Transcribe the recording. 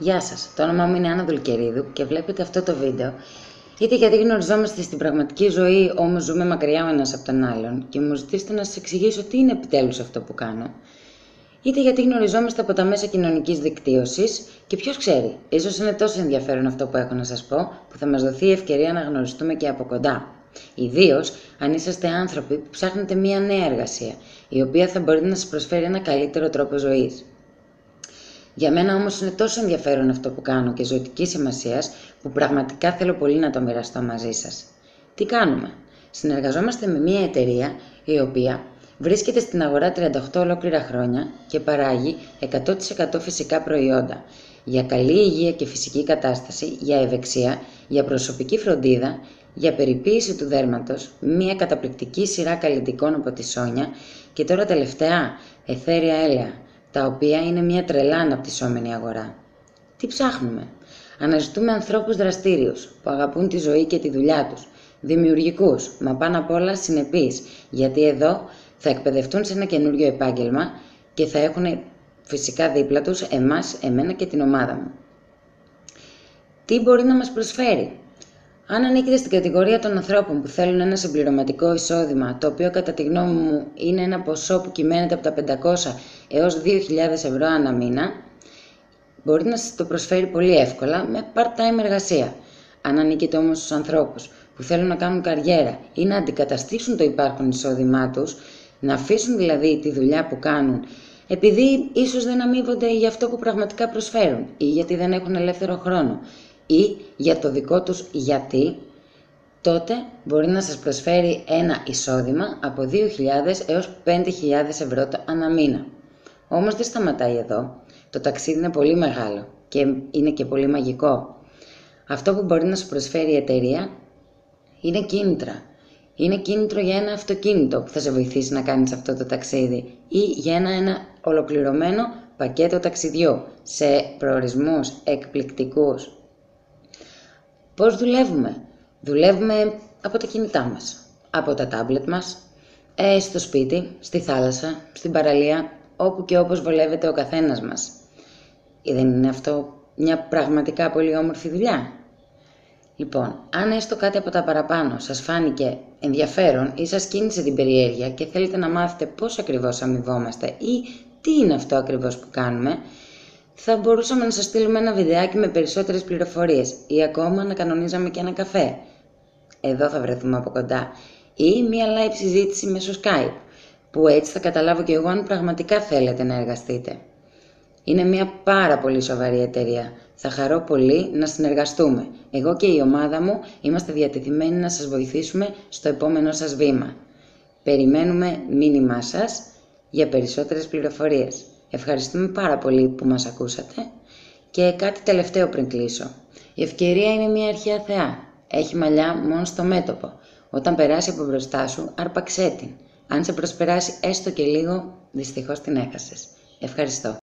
Γεια σας, το όνομά μου είναι Άννα Δουλκερίδου και βλέπετε αυτό το βίντεο είτε γιατί γνωριζόμαστε στην πραγματική ζωή, όμως ζούμε μακριά ο ένας από τον άλλον και μου ζητήσετε να σας εξηγήσω τι είναι επιτέλους αυτό που κάνω, είτε γιατί γνωριζόμαστε από τα μέσα κοινωνικής δικτύωσης και ποιος ξέρει, ίσως είναι τόσο ενδιαφέρον αυτό που έχω να σας πω που θα μας δοθεί η ευκαιρία να γνωριστούμε και από κοντά. Ιδίως αν είσαστε άνθρωποι που ψάχνετε μια νέα εργασία, η οποία θα μπορεί να σας προσφέρει ένα καλύτερο τρόπο ζωής. Για μένα όμως είναι τόσο ενδιαφέρον αυτό που κάνω και ζωτικής σημασίας που πραγματικά θέλω πολύ να το μοιραστώ μαζί σας. Τι κάνουμε? Συνεργαζόμαστε με μια εταιρεία η οποία βρίσκεται στην αγορά 38 ολόκληρα χρόνια και παράγει 100% φυσικά προϊόντα για καλή υγεία και φυσική κατάσταση, για ευεξία, για προσωπική φροντίδα, για περιποίηση του δέρματος, μια καταπληκτική σειρά καλλιτικών από τη Σόνια και τώρα τελευταία αιθέρια έλαια, τα οποία είναι μια τρελά αναπτυσσόμενη αγορά. Τι ψάχνουμε? Αναζητούμε ανθρώπους δραστήριους που αγαπούν τη ζωή και τη δουλειά τους, δημιουργικούς, μα πάνω απ' όλα συνεπείς, γιατί εδώ θα εκπαιδευτούν σε ένα καινούριο επάγγελμα και θα έχουν φυσικά δίπλα τους εμένα και την ομάδα μου. Τι μπορεί να μας προσφέρει? Αν ανήκετε στην κατηγορία των ανθρώπων που θέλουν ένα συμπληρωματικό εισόδημα, το οποίο κατά τη γνώμη μου είναι ένα ποσό που κυμαίνεται από τα 500 έως 2.000 ευρώ ανά μήνα, μπορεί να σας το προσφέρει πολύ εύκολα με part-time εργασία. Αν ανήκετε όμως στους ανθρώπους που θέλουν να κάνουν καριέρα ή να αντικαταστήσουν το υπάρχον εισόδημά τους, να αφήσουν δηλαδή τη δουλειά που κάνουν, επειδή ίσως δεν αμείβονται για αυτό που πραγματικά προσφέρουν ή γιατί δεν έχουν ελεύθερο χρόνο ή για το δικό τους γιατί, τότε μπορεί να σας προσφέρει ένα εισόδημα από 2.000 έως 5.000 ευρώ ανά μήνα. Όμως δεν σταματάει εδώ. Το ταξίδι είναι πολύ μεγάλο και είναι και πολύ μαγικό. Αυτό που μπορεί να σου προσφέρει η εταιρεία είναι κίνητρα. Είναι κίνητρο για ένα αυτοκίνητο που θα σε βοηθήσει να κάνεις αυτό το ταξίδι ή για ένα ολοκληρωμένο πακέτο ταξιδιού σε προορισμούς εκπληκτικούς. Πώς δουλεύουμε? Δουλεύουμε από τα κινητά μας, από τα τάμπλετ μας, στο σπίτι, στη θάλασσα, στην παραλία, όπου και όπως βολεύεται ο καθένας μας. Δεν είναι αυτό μια πραγματικά πολύ όμορφη δουλειά? Λοιπόν, αν έστω κάτι από τα παραπάνω σας φάνηκε ενδιαφέρον ή σας κίνησε την περιέργεια και θέλετε να μάθετε πώς ακριβώς αμοιβόμαστε ή τι είναι αυτό ακριβώς που κάνουμε, θα μπορούσαμε να σας στείλουμε ένα βιντεάκι με περισσότερες πληροφορίες ή ακόμα να κανονίζαμε και ένα καφέ. Εδώ θα βρεθούμε από κοντά. Ή μια live συζήτηση μέσω Skype, που έτσι θα καταλάβω και εγώ αν πραγματικά θέλετε να εργαστείτε. Είναι μια πάρα πολύ σοβαρή εταιρεία. Θα χαρώ πολύ να συνεργαστούμε. Εγώ και η ομάδα μου είμαστε διατεθειμένοι να σας βοηθήσουμε στο επόμενο σας βήμα. Περιμένουμε μήνυμά σας για περισσότερες πληροφορίες. Ευχαριστούμε πάρα πολύ που μας ακούσατε και κάτι τελευταίο πριν κλείσω. Η ευκαιρία είναι μια αρχαία θεά. Έχει μαλλιά μόνο στο μέτωπο. Όταν περάσει από μπροστά σου, άρπαξέ την. Αν σε προσπεράσει έστω και λίγο, δυστυχώς την έχασες. Ευχαριστώ.